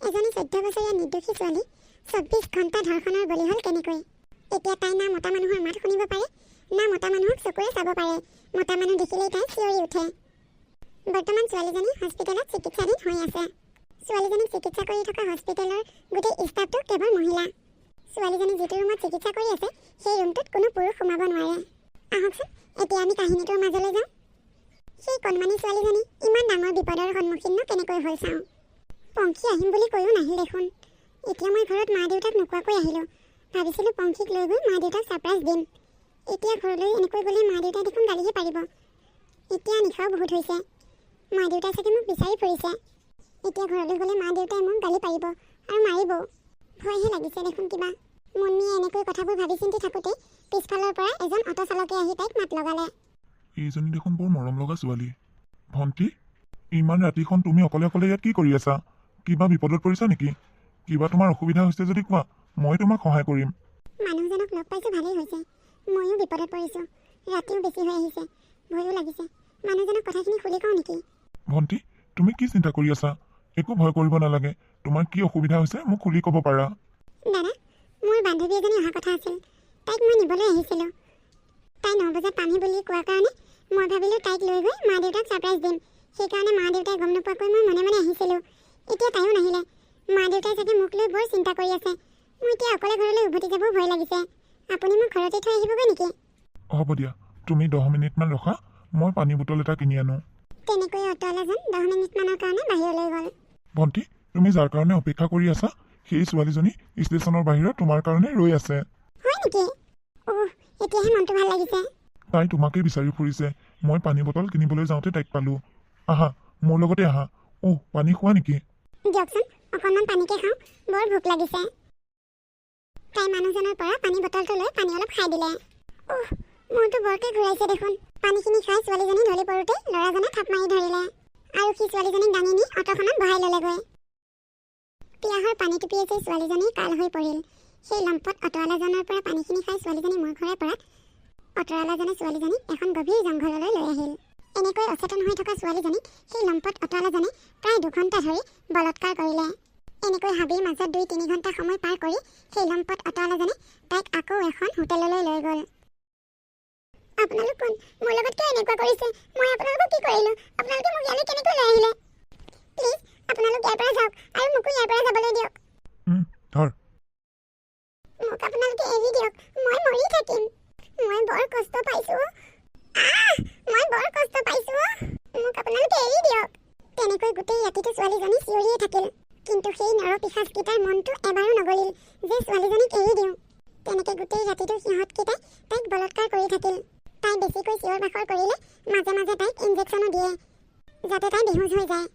এজনী 14 বছৰীয়া নিৰ্দোষী ছোৱালী 24 ঘণ্টা ধৰ্ষণৰ বলি হ'ল কেনেকৈ? এতিয়া তাই না মতা মানুহৰ মাত শুনিব পাৰে, না মতা মানুহক চকুৰে চাব পাৰে। মতা মানুহ দেখিলেই তাই চিঞৰি উঠে। বৰ্তমান ছোৱালীজনী হস্পিটেলত চিকিৎসাধীন হৈ আছে। ছোৱালীজনীক চিকিৎসা কৰি থকা হস্পিটেলৰ গোটেই ষ্টাফটো কেৱল মহিলা। ছোৱালীজনী যিটো ৰুমত চিকিৎসা কৰি আছে সেই ৰুমটোত কোনো পুৰুষ সোমাব নোৱাৰে। আহকচোন এতিয়া আমি কাহিনীটোৰ মাজলৈ যাওঁ। সেই কণমানি ছোৱালীজনী ইমান ডাঙৰ বিপদৰ সন্মুখীন কেনেকৈ হ'ল চাওঁ। পংখী আহিম বুলি কৈও নাহিল দেখোন। এতিয়া মই ঘৰত মা দেউতাক নোকোৱাকৈ আহিলোঁ। ভাবিছিলোঁ পংখীক লৈ গৈ মা দেউতাক ছাৰপ্ৰাইজ দিম। এতিয়া ঘৰলৈ এনেকৈ গ'লে মা দেউতাই দেখোন গালিহে পাৰিব। এতিয়া নিশাও বহুত হৈছে। মা দেউতাই চাগে মোক বিচাৰি ফুৰিছে। এতিয়া ঘৰলৈ গ'লে মা দেউতাই মোক গালি পাৰিব আৰু মাৰিবও। ভয়হে লাগিছে দেখোন কিবা। মুন্মীয়ে এনেকৈ কথাবোৰ ভাবি চিন্তি থাকোঁতেই পিছফালৰ পৰা এজন অটো চালকে আহি তাইক মাত লগালে। এইজনী দেখোন বৰ মৰম লগা ছোৱালী। ভণ্টি, ইমান ৰাতিখন তুমি অকলে অকলে ইয়াত কি কৰি আছা? কিবা বিপদত পৰিছা নেকি? কিবা তোমাৰ অসুবিধা হৈছে যদি কোৱা, মই তোমাক সহায় কৰিম। মানুহজনক লগ পাইছোঁ, ভালেই হৈছে। ময়ো বিপদত পৰিছোঁ। ৰাতিও বেছি হৈ আহিছে, ভয়ো লাগিছে। মানুহজনক কথাখিনি খুলি কওঁ নেকি? ভণ্টি, তুমি কি চিন্তা কৰি আছা? একো ভয় কৰিব নালাগে। তোমাৰ কি অসুবিধা হৈছে মোক খুলি ক'ব পাৰা। দাদা, মোৰ বান্ধৱী এজনী অহা কথা আছিল। তাইক মই নিবলৈ আহিছিলোঁ। তাই 9 বজাত পামহি বুলি কোৱাৰ কাৰণে মই ভাবিলোঁ তাইক লৈ গৈ মা দেউতাক ছাৰপ্ৰাইজ দিম। সেইকাৰণে মা দেউতাই গম নোপোৱাকৈ মই মনে মনে আহিছিলোঁ। এতিয়া তাইও নাহিলে। মা দেউতাই চাগে মোক লৈ বৰ চিন্তা কৰি আছে। মোৰ এতিয়া অকলে ঘৰলৈ উভতি যাবও ভয় লাগিছে। আপুনি মোক ঘৰতে থৈ আহিবগৈ নেকি? হ'ব দিয়া, তুমি 10 মিনিটমান ৰখা, মই পানী বটল এটা কিনি আনো। তেনেকৈ অটোৱালাজন 10 মিনিটমানৰ কাৰণে বাহিৰলৈ গ'ল। ভণ্টি, তুমি যাৰ কাৰণে অপেক্ষা কৰি আছা সেই ছোৱালীজনী ষ্টেচনৰ বাহিৰত তোমাৰ কাৰণে ৰৈ আছে। হয় নেকি? এতিয়াহে মনটো ভাল লাগিছে। তাই তোমাকেই বিচাৰি ফুৰিছে। মই পানী বটল কিনিবলৈ যাওঁতে তাইক পালোঁ। আহা, মোৰ লগতে আহা। পানী খোৱা নেকি? দিয়কচোন, অকণমান পানীকে খাওঁ, বৰ ভোক লাগিছে। তাই মানুহজনৰ পৰা পানী বটলটো লৈ পানী অলপ খাই দিলে। মূৰটো বৰকৈ ঘূৰাইছে দেখোন। পানীখিনি খাই ছোৱালীজনী ঢলি পৰোঁতে ল'ৰাজনে থাপ মাৰি ধৰিলে আৰু সি ছোৱালীজনীক দাঙি নি অটোখনত বহাই ল'লেগৈ। পিয়াহৰ পানী টুপিয়ে যে ছোৱালীজনী কাল হৈ পৰিল। সেই লম্পট অটোৱালাজনৰ পৰা পানীখিনি খাই ছোৱালীজনী মূৰ ঘূৰাই পৰাত অটোৱালাজনে ছোৱালীজনীক এখন গভীৰ জংঘললৈ লৈ আহিল। এনেকৈ অচেতন হৈ থকা ছোৱালীজনীক সেই লম্পট অটোৱালাজনে প্ৰায় 2 ঘণ্টা ধৰি বলৎকাৰ কৰিলে। এনেকৈ হাবিৰ মাজত 2-3 ঘণ্টা সময় পাৰ কৰি সেই লম্পট অটোৱালাজনে তাইক আকৌ এখন হোটেললৈ লৈ গ'ল। আপোনালোক কোন? মোৰ লগত কিয় এনেকুৱা কৰিছে? মই আপোনালোকক কি কৰিলোঁ? আপোনালোকে মোক ইয়ালৈ কেনেকৈ লৈ আহিলে? প্লিজ, আপোনালোক ইয়াৰ পৰা যাওক আৰু মোকো ইয়াৰ পৰা যাবলৈ দিয়ক। ধৰ। মোক আপোনালোকে এৰি দিয়ক। মই মৰি থাকিম। মই বৰ কষ্ট পাইছোঁ। মই বৰ কষ্ট পাইছোঁ। মোক আপোনালোকে এৰি দিয়ক। তেনেকৈ গোটেই ৰাতিটো ছোৱালীজনী চিঞৰিয়ে থাকিল। কিন্তু সেই নৰপিশাচকেইটাৰ মনটো এবাৰো নগলিল যে ছোৱালীজনীক এৰি দিওঁ। তেনেকৈ গোটেই ৰাতিটো সিহঁতকেইটাই তাইক বলৎকাৰ কৰি থাকিল। তাই বেছিকৈ চিঞৰ বাখৰ কৰিলে মাজে মাজে তাইক ইনজেকশ্যনো দিয়ে যাতে তাই বেহুচ হৈ যায়।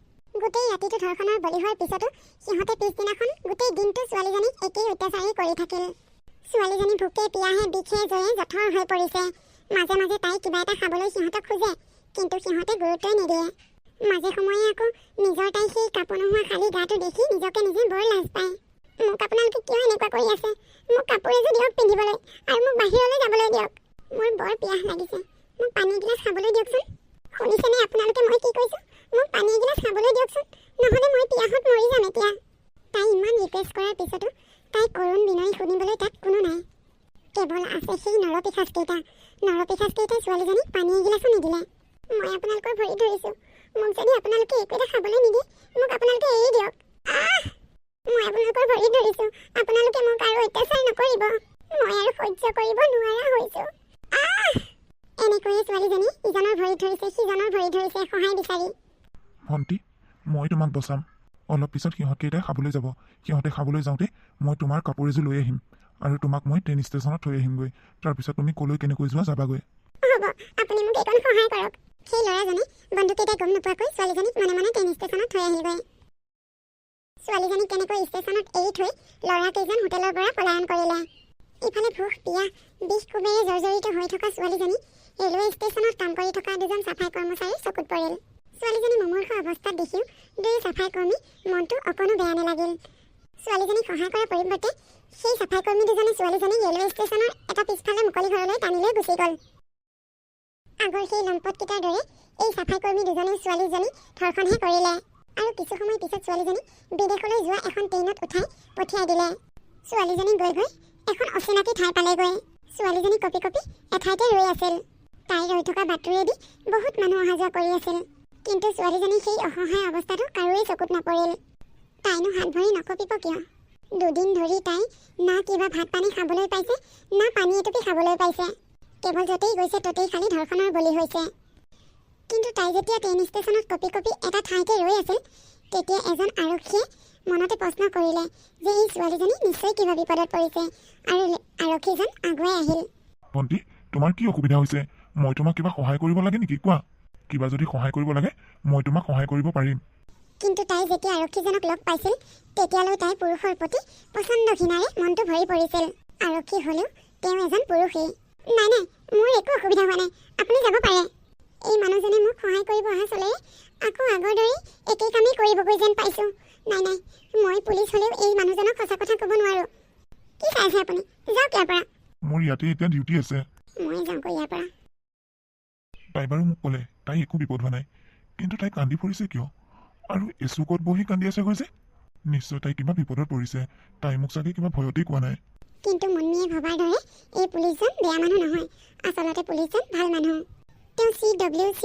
গোটেই ৰাতিটো ধৰ্ষণৰ বলি হোৱাৰ পিছতো সিহঁতে পিছদিনাখন গোটেই দিনটো ছোৱালীজনীক একেই অত্যাচাৰেই কৰি থাকিল। ছোৱালীজনী ভোকে পিয়াহে বিষে জয়ে জঠৰ হৈ পৰিছে। মাজে মাজে তাই কিবা এটা খাবলৈ সিহঁতক খোজে, কিন্তু সিহঁতে গুৰুত্বই নিদিয়ে। মাজে সময়ে আকৌ নিজৰ তাই সেই কাপোৰ নোহোৱা খালী গাটো দেখি নিজকে নিজে বৰ লাজ পায়। মোক আপোনালোকে কিয় এনেকুৱা কৰি আছে? মোক কাপোৰ এযোৰ দিয়ক পিন্ধিবলৈ আৰু মোক বাহিৰলৈ যাবলৈ দিয়ক। মোৰ বৰ পিয়াহ লাগিছে। মোক পানী এগিলাচ খাবলৈ দিয়কচোন। শুনিছেনে আপোনালোকে মই কি কৈছোঁ? মোক পানী এগিলাচ খাবলৈ দিয়কচোন, নহ'লে মই পিয়াহত মৰি যাম এতিয়া। তাই ইমান ৰিকুৱেষ্ট কৰাৰ পিছতো তাই কৰুণ বিনয়ী শুনিবলৈ তাত কোনো নাই। কেৱল আছে সেই নৰপিশাচকেইটা। নৰপিশাচকেইটাই ছোৱালীজনীক পানী এগিলাচো নিদিলে। মই আপোনালোকৰ ভৰি ধৰিছোঁ। মোক যদি আপোনালোকে একো এটা খাবলৈ নিদিয়ে, মোক আপোনালোকে এৰি দিয়ক। মই আপোনালোকৰ ভৰি ধৰিছোঁ। আপোনালোকে মোক আৰু অত্যাচাৰ নকৰিব। মই আৰু সহ্য কৰিব নোৱাৰা হৈছোঁ। এনেকৈয়ে ছোৱালীজনী ইজনৰ ভৰিত ধৰিছে, সিজনৰ ভৰিত ধৰিছে সহায় বিচাৰি। ভণ্টি, মই তোমাক বচাম। অলপ পিছত সিহঁতকেইটাই খাবলৈ যাব। সিহঁতে খাবলৈ যাওঁতে মই তোমাৰ কাপোৰ এযোৰ লৈ আহিম আৰু তোমাক মই ট্ৰেইন ষ্টেচনত থৈ আহিমগৈ। তাৰপিছত তুমি ক'লৈ কেনেকৈ যোৱা যাবাগৈ। হ'ব, আপুনি মোক এইকণ সহায় কৰক। সেই ল'ৰাজনে বন্ধুকেইটাই গম নোপোৱাকৈ ছোৱালীজনীক মনে মনে ট্ৰেইন ষ্টেচনত থৈ আহিলগৈ। ছোৱালীজনীক তেনেকৈ ষ্টেচনত এৰি থৈ ল'ৰাকেইজন হোটেলৰ পৰা পলায়ন কৰিলে। ইফালে ভোক পিয়াহ বিষ কোবেৰে জৰ্জৰিত হৈ থকা ছোৱালীজনী ৰেলৱে ষ্টেচনত কাম কৰি থকা 2জন চাফাই কৰ্মচাৰীৰ চকুত পৰিল। ছোৱালীজনী মুমূৰ্ষ অৱস্থাত দেখিও 2 চাফাই কৰ্মী মনটো অকণো বেয়া নালাগিল। ছোৱালীজনীক সহায় কৰাৰ পৰিৱৰ্তে সেই চাফাই কৰ্মী 2জনে ছোৱালীজনীক ৰেলৱে ষ্টেচনৰ এটা পিছফালে মুকলি ঘৰলৈ টানি লৈ গুচি গ'ল। আগৰ সেই লম্পটকেইটাৰ দৰে এই চাফাই কৰ্মী 2জনে ছোৱালীজনীক ধৰ্ষণহে কৰিলে। আৰু কিছু সময় পিছত ছোৱালীজনী বিদেশলৈ যোৱা এখন ট্ৰেইনত উঠাই পঠিয়াই দিলে। ছোৱালীজনী গৈ গৈ এখন অচিনাকি ঠাই পালেগৈ। ছোৱালীজনী কঁপি কঁপি এঠাইতে ৰৈ আছিল। তাই ৰৈ থকা বাটটোৱেদি বহুত মানুহ অহা যোৱা কৰি আছিল, কিন্তু ছোৱালীজনী সেই অসহায় অৱস্থাটো কাৰোৱেই চকুত নপৰিল। তাইনো হাত ভৰি নকঁপিব কিয়? 2 দিন ধৰি তাই না কিবা ভাত পানী খাবলৈ পাইছে, না পানী এটুপি খাবলৈ পাইছে। কেৱল য'তেই গৈছে ত'তেই খালি ধৰ্ষণৰ বলি হৈছে। কিন্তু তাই যেতিয়া ট্ৰেইন ষ্টেচনত কঁপি কঁপি এটা ঠাইতে ৰৈ আছিল, তেতিয়া এজন আৰক্ষীয়ে মনতে প্ৰশ্ন কৰিলে যে এই ছোৱালীজনী নিশ্চয় কিবা বিপদত পৰিছে, আৰু আৰক্ষীজন আগুৱাই আহিল। ভণ্টি, তোমাৰ কি অসুবিধা হৈছে? মই তোমাক কিবা সহায় কৰিব লাগে নেকি? কোৱা। কিবা যদি সহায় কৰিব লাগে মই তোমাক সহায় কৰিব পাৰিম। কিন্তু তাই যেতিয়া আৰক্ষীজনক লগ পাইছিল, তেতিয়ালৈ তাই পুৰুষৰ প্ৰতি প্ৰচণ্ড ঘৃণাৰে মনটো ভৰি পৰিছিল। আৰক্ষী হ'লেও তেওঁ এজন পুৰুষেই। নাই নাই, মোৰ একো অসুবিধা হোৱা নাই, আপুনি যাব পাৰে। এই মানুহজনে মোক সহায় কৰিব অহা চলেৰে আকৌ আগৰ দৰেই একেই কামেই কৰিবগৈ যেন পাইছোঁ। নাই নাই, মই পুলিচ হ'লেও এই মানুহজনক সঁচা কথা ক'ব নোৱাৰোঁ। কি চাই আছে আপুনি? যাওক ইয়াৰ পৰা। মোৰ ইয়াতে এতিয়া ডিউটি আছে। মই যাওঁগৈ ইয়াৰ পৰা। তাই বাৰু মোক ক'লে তাই একো বিপদ হোৱা নাই, কিন্তু তাই কান্দি পৰিছে কিয়? আৰু এচুকত বহি কান্দি আছে গৈছে। নিশ্চয় তাই কিবা বিপদত পৰিছে। তাই মোক চাগে কিবা ভয়তেই কোৱা নাই। কিন্তু মুন্মীয়ে ভবাৰ দৰে এই পুলিচজন বেয়া মানুহ নহয়। আচলতে পুলিচজন ভাল মানুহ। তেওঁ CWC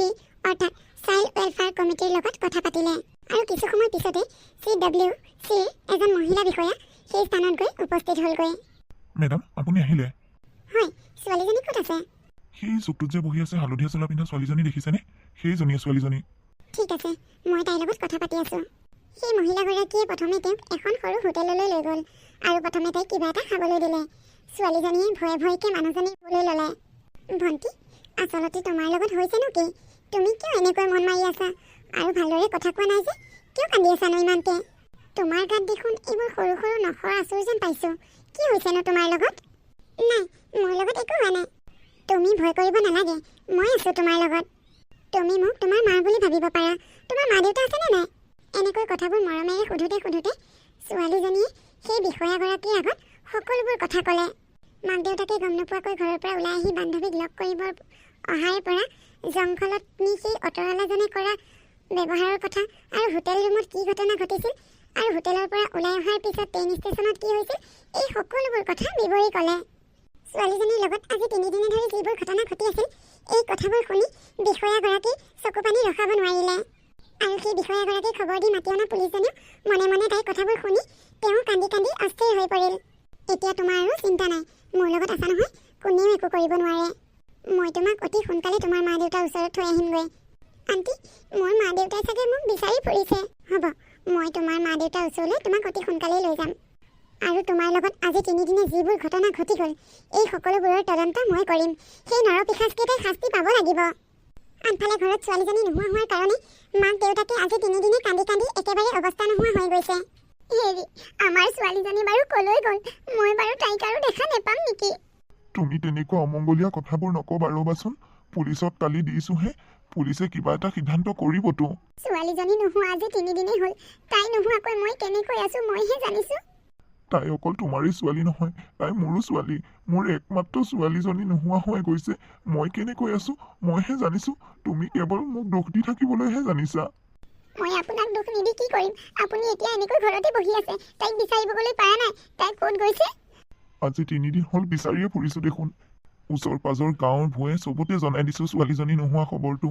অৰ্থাৎ চাইল্ড ৱেলফেয়াৰ কমিটিৰ লগত কথা পাতিলে, আৰু কিছু সময় পিছতে CWCৰ এজন মহিলা বিষয়া সেই স্থানত গৈ উপস্থিত হ'লগৈ। মেডাম, আপুনি আহিলে? হয়, ছোৱালীজনী ক'ত আছে? সেই চুকটোত যে বহি আছে হালধীয়া চোলা পিন্ধা ছোৱালীজনী দেখিছেনে? সেইজনীয়ে ছোৱালীজনী। ঠিক আছে, মই তাইৰ লগত কথা পাতি আছোঁ। সেই মহিলাগৰাকীয়ে প্ৰথমে তেওঁক এখন সৰু হোটেললৈ লৈ গ'ল, আৰু প্ৰথমে তাইক কিবা এটা খাবলৈ দিলে। ছোৱালীজনীয়ে ভয়ে ভয়কৈ মানুহজনীক ক'বলৈ ল'লে, ভণ্টি, আচলতে তোমাৰ লগত হৈছেনো কি? তুমি কিয় এনেকৈ মন মাৰি আছা? আৰু ভালদৰে কথা কোৱা নাই যে? কিয় কান্দি আছানো ইমানকে? তোমাৰ গাত দেখোন এইবোৰ সৰু সৰু নখৰ আঁচোৰ যেন পাইছোঁ। কি হৈছেনো তোমাৰ লগত? নাই, মোৰ লগত একো হোৱা নাই। তুমি ভয় কৰিব নালাগে, মই আছোঁ তোমাৰ লগত। তুমি মোক তোমাৰ মা বুলি ভাবিব পাৰা। তোমাৰ মা দেউতা আছেনে নাই? এনেকৈ কথাবোৰ মৰমেৰে সোধোতে সোধোতে ছোৱালীজনীয়ে সেই বিষয়াগৰাকীৰ আগত সকলোবোৰ কথা ক'লে। মাক দেউতাকে গম নোপোৱাকৈ ঘৰৰ পৰা ওলাই আহি বান্ধৱীক লগ কৰিব অহাৰ পৰা জংঘলত নি সেই অটৰালাজনে কৰা ব্যৱহাৰৰ কথা, আৰু হোটেল ৰুমত কি ঘটনা ঘটিছিল, আৰু হোটেলৰ পৰা ওলাই অহাৰ পিছত ট্ৰেইন ষ্টেচনত কি হৈছিল, এই সকলোবোৰ কথা বিৱৰি ক'লে। ছোৱালীজনীৰ লগত আজি 3 দিনে ধৰি যিবোৰ ঘটনা ঘটি আছিল, এই কথাবোৰ শুনি বিষয়াগৰাকী চকু পানী ৰখাব নোৱাৰিলে। আৰু সেই বিষয়াগৰাকীক খবৰ দি মাতি অনা পুলিচজনেও মনে মনে তাইৰ কথাবোৰ শুনি তেওঁ কান্দি কান্দি অস্থিৰ হৈ পৰিল। এতিয়া তোমাৰ আৰু চিন্তা নাই, মোৰ লগত আছা নহয়, কোনেও একো কৰিব নোৱাৰে। মই তোমাক অতি সোনকালে তোমাৰ মা দেউতাৰ ওচৰত থৈ আহিমগৈ। আণ্টি, মোৰ মা দেউতাই চাগে মোক বিচাৰি ফুৰিছে। হ'ব, মই তোমাৰ মা দেউতাৰ ওচৰলৈ তোমাক অতি সোনকালেই লৈ যাম। আৰু তোমাৰ লগত আজি 3 দিনে যিবোৰ ঘটনা ঘটি গ'ল, এই সকলোবোৰৰ তদন্ত মই কৰিম। সেই নৰপিশাচকেইটাই শাস্তি পাব লাগিব। আনফালে ঘৰত ছোৱালীজনী নোহোৱা হোৱাৰ কাৰণে মাক দেউতাকে আজি 3 দিনে কান্দি কান্দি একেবাৰে অৱস্থা নোহোৱা হৈ গৈছে। হেৰি, আমাৰ ছোৱালীজনী বাৰু ক'লৈ গ'ল? মই বাৰু তাইক আৰু দেখা নেপাম নেকি? তুমি তেনেকুৱা অমংগলীয়া কথাবোৰ নকবা ৰ'বাচোন। পুলিচত কালি দিছোহে, পুলিচে কিবা এটা সিদ্ধান্ত কৰিবতো। ছোৱালীজনী নোহোৱা আজি 3 দিনেই হ'ল। তাই নোহোৱাকৈ মই কেনেকৈ আছোঁ মইহে জানিছোঁ। তাই অকল তোমাৰেই ছোৱালী নহয়, তাই মোৰো ছোৱালী। মোৰ একমাত্ৰ ছোৱালীজনী নোহোৱা হৈ গৈছে। মই কেনেকৈ আছোঁ মইহে জানিছোঁ। তুমি কেৱল মোক দোষ দি থাকিবলৈহে জানিছা। মই আপোনাক দোষ নিদি কি কৰিম? আপুনি এতিয়া এনেকৈ ঘৰতে বহি আছে, তাইক বিচাৰিব গ'লৈ পৰা নাই। তাই ক'ত গৈছে? আজি 3 দিন হ'ল বিচাৰিয়ে ফুৰিছোঁ দেখোন। ওচৰ পাজৰ গাঁৱৰ ভূঞে চবতে জনাই দিছোঁ ছোৱালীজনী নোহোৱা খবৰটো।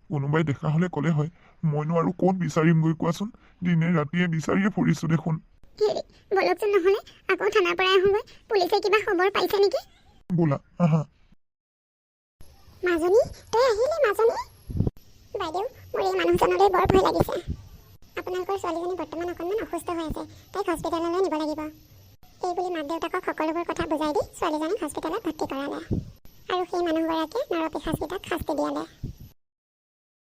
কোনোবাই দেখা হ'লে ক'লে হয়, মইনো আৰু ক'ত বিচাৰিমগৈ কোৱাচোন? দিনে ৰাতিয়ে বিচাৰিয়ে ফুৰিছোঁ দেখোন। হেৰি, বলকচোন নহ'লে আকৌ থানাৰ পৰা আহোঁগৈ। পুলিচে কিবা খবৰ পাইছে নেকি? ব'লা, আহা। মাজনী, তই আহিলি মাজনী? বাইদেউ, মোৰ এই মানুহজনলৈ বৰ ভয় লাগিছে। আপোনালোকৰ ছোৱালীজনী বৰ্তমান অকণমান অসুস্থ হৈ আছে, তাইক হস্পিটেললৈ নিব লাগিব। এই বুলি মাক দেউতাকক সকলোবোৰ কথা বুজাই দি ছোৱালীজনীক হস্পিটেলত ভৰ্তি কৰালে, আৰু সেই মানুহগৰাকীয়ে নৰপিশাচকেইটাক শাস্তি দিয়ালে।